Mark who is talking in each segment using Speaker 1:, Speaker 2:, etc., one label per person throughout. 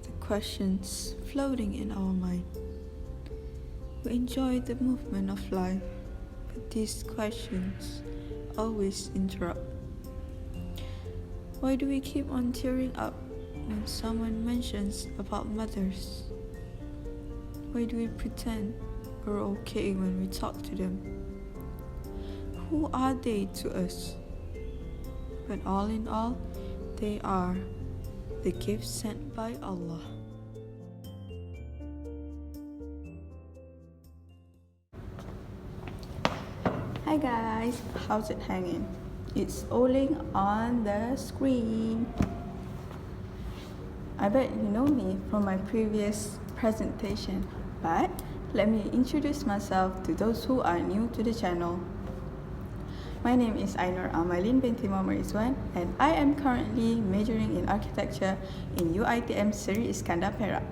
Speaker 1: the questions floating in our mind. We enjoy the movement of life, but these questions always interrupt. Why do we keep on tearing up when someone mentions about mothers? Why do we pretend we're okay when we talk to them? Who are they to us? But all in all, they are the gift sent by Allah. Hi guys, how's it hanging? It's Oling on the screen. I bet you know me from my previous presentation, but let me introduce myself to those who are new to the channel. My name is Ainur Amalin binti Mohammad Ridzuan, and I am currently majoring in architecture in UITM Seri Iskandar Perak.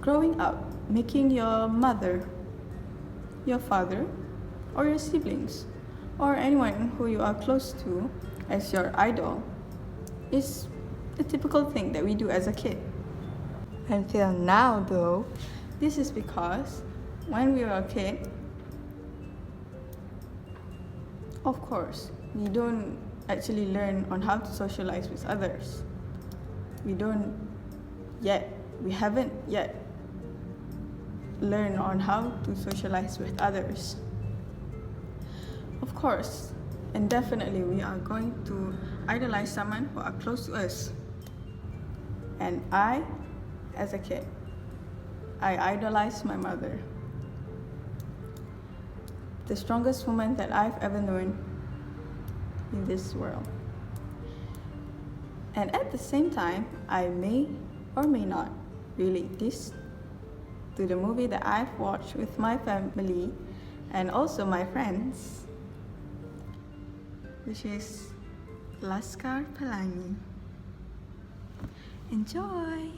Speaker 1: Growing up, making your mother, your father, or your siblings, or anyone who you are close to as your idol is a typical thing that we do as a kid. Until now though, this is because when we were a kid, of course, we don't actually learn on how to socialize with others. We haven't yet learned on how to socialize with others. Of course, and definitely we are going to idolize someone who are close to us. And I, as a kid, I idolized my mother. The strongest woman that I've ever known in this world. And at the same time, I may or may not relate this to the movie that I've watched with my family and also my friends, which is Laskar Pelangi. Enjoy!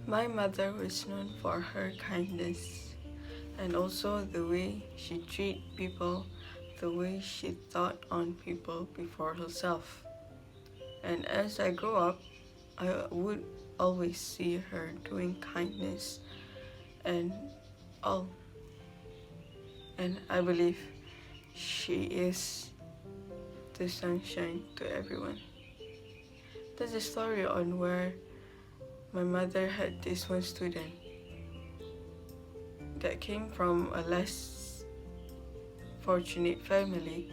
Speaker 1: My mother was known for her kindness and also the way she treated people, the way she thought on people before herself. And as I grew up, I would always see her doing kindness and all. And I believe she is the sunshine to everyone. There's a story on where my mother had this one student that came from a less fortunate family,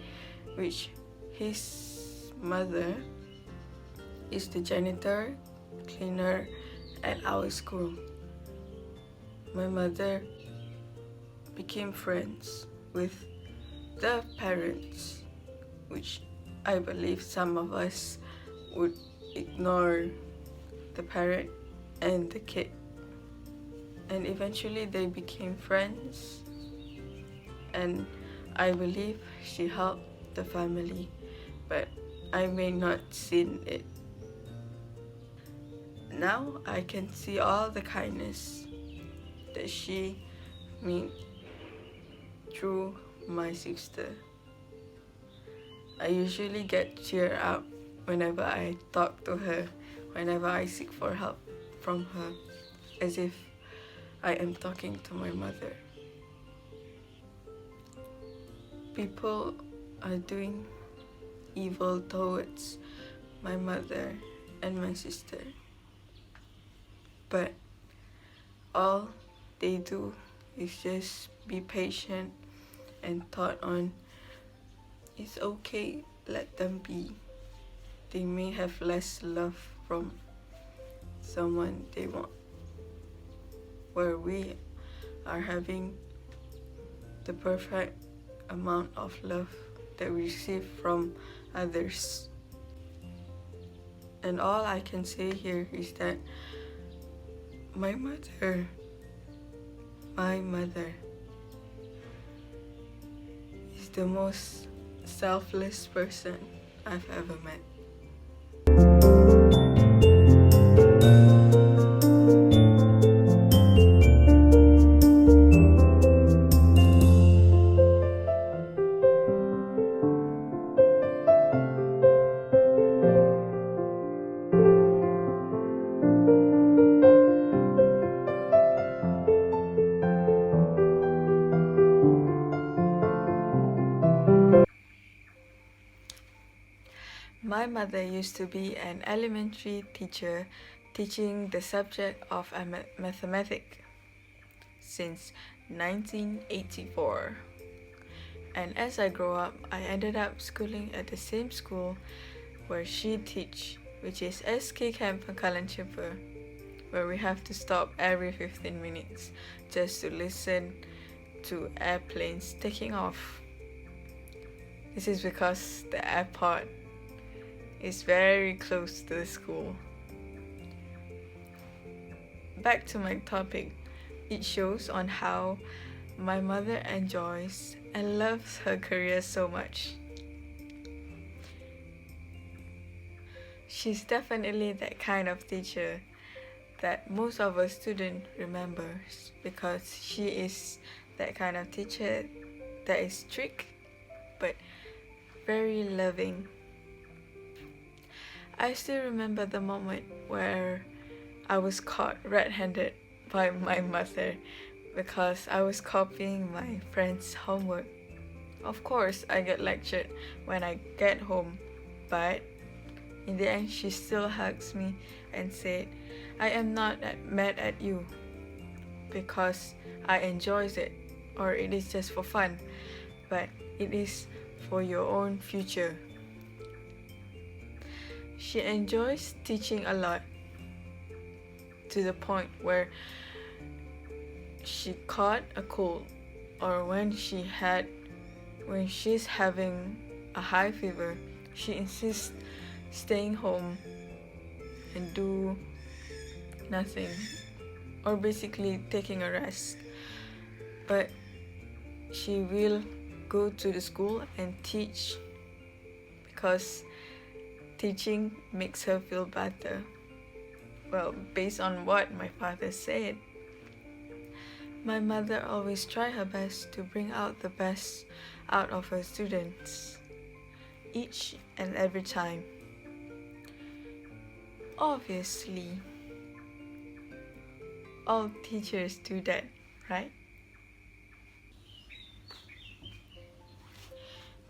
Speaker 1: which his mother is the janitor, cleaner at our school. My mother became friends with the parents, which I believe some of us would ignore the parent and the kid, and eventually they became friends, and I believe she helped the family, but I may not seen it. Now I can see all the kindness that she made through my sister. I usually get cheered up whenever I talk to her, whenever I seek for help from her, as if I am talking to my mother. People are doing evil towards my mother and my sister, but all they do is just be patient and thought on, it's okay, let them be. They may have less love from someone they want, where we are having the perfect amount of love that we receive from others. And all I can say here is that my mother is the most selfless person I've ever met. My mother used to be an elementary teacher teaching the subject of mathematics since 1984. And as I grew up, I ended up schooling at the same school where she teach, which is SK Camp Pangkalan Chipper, where we have to stop every 15 minutes just to listen to airplanes taking off. This is because the airport is very close to the school. Back to my topic, it shows on how my mother enjoys and loves her career so much. She's definitely that kind of teacher that most of us students remembers, because she is that kind of teacher that is strict but very loving. I still remember the moment where I was caught red-handed by my mother because I was copying my friend's homework. Of course, I get lectured when I get home, but in the end, she still hugs me and said, "I am not mad at you because I enjoys it, or it is just for fun, but it is for your own future." She enjoys teaching a lot, to the point where she caught a cold, or when she's having a high fever, she insists staying home and do nothing, or basically taking a rest. But she will go to the school and teach because teaching makes her feel better. Well, based on what my father said, my mother always tries her best to bring out the best out of her students, each and every time. Obviously, all teachers do that, right?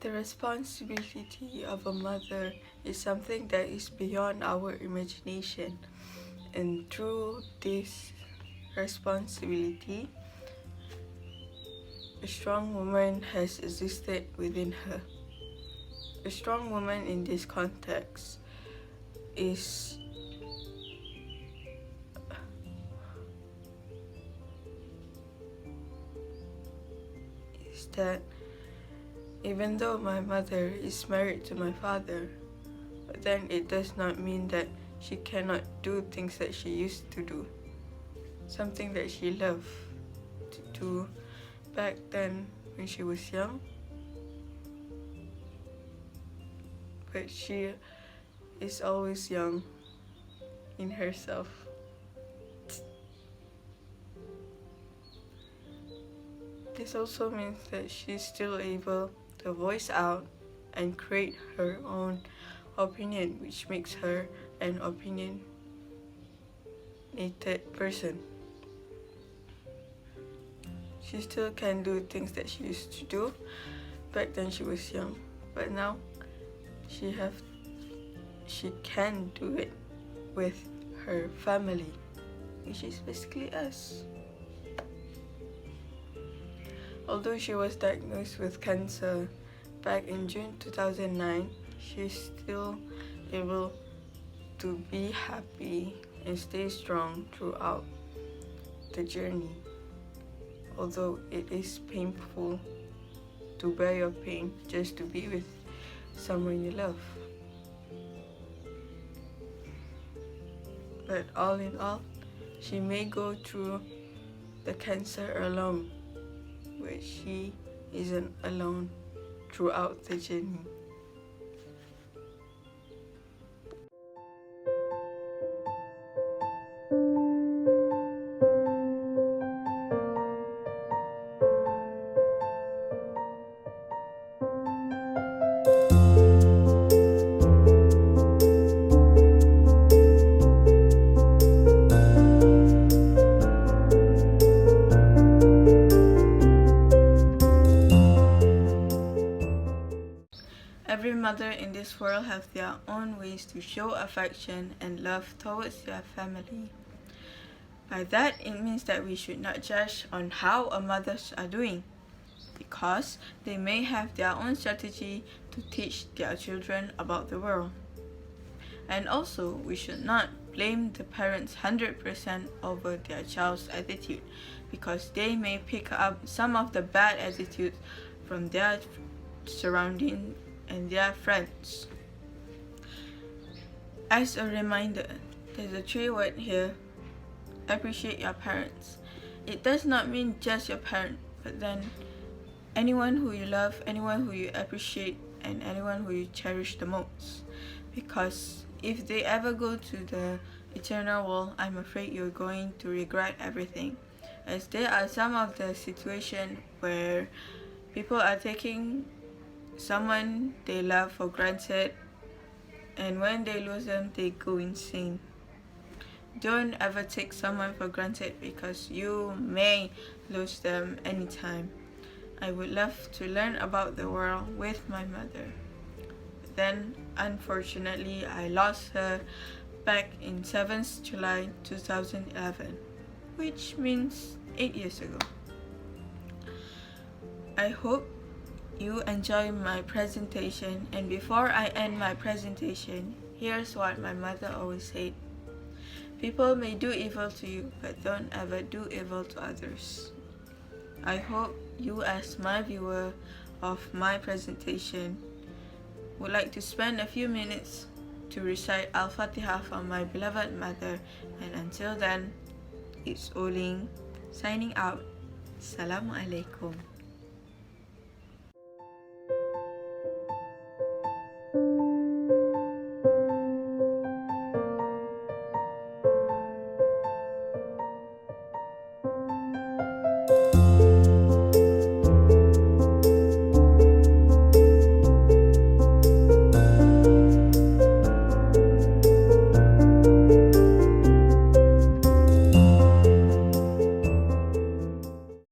Speaker 1: The responsibility of a mother is something that is beyond our imagination, and through this responsibility, a strong woman has existed within her. A strong woman in this context is that even though my mother is married to my father, but then it does not mean that she cannot do things that she used to do. Something that she loved to do back then when she was young. But she is always young in herself. This also means that she's still able to voice out and create her own opinion, which makes her an opinionated person. She still can do things that she used to do back then she was young, but now she can do it with her family, which is basically us. Although she was diagnosed with cancer back in June 2009, she's still able to be happy and stay strong throughout the journey. although it is painful to bear your pain just to be with someone you love. But all in all, she may go through the cancer alone, but she isn't alone throughout the journey. Every mother in this world have their own ways to show affection and love towards their family. By that, it means that we should not judge on how our mothers are doing, because they may have their own strategy to teach their children about the world. And also, we should not blame the parents 100% over their child's attitude, because they may pick up some of the bad attitudes from their surrounding and their friends. As a reminder, there's a 3-word here: appreciate your parents. It does not mean just your parent, but then anyone who you love, anyone who you appreciate, and anyone who you cherish the most. Because if they ever go to the eternal world, I'm afraid you're going to regret everything, as there are some of the situations where people are taking someone they love for granted, and when they lose them, they go insane. Don't ever take someone for granted, because you may lose them anytime. I would love to learn about the world with my mother. But then, unfortunately, I lost her back in 7th July 2011, which means 8 years ago. I hope you enjoy my presentation, and before I end my presentation, here's what my mother always said: people may do evil to you, but don't ever do evil to others. I hope you, as my viewer of my presentation, would like to spend a few minutes to recite Al-Fatiha for my beloved mother, and until then, it's Olin signing out. Assalamualaikum.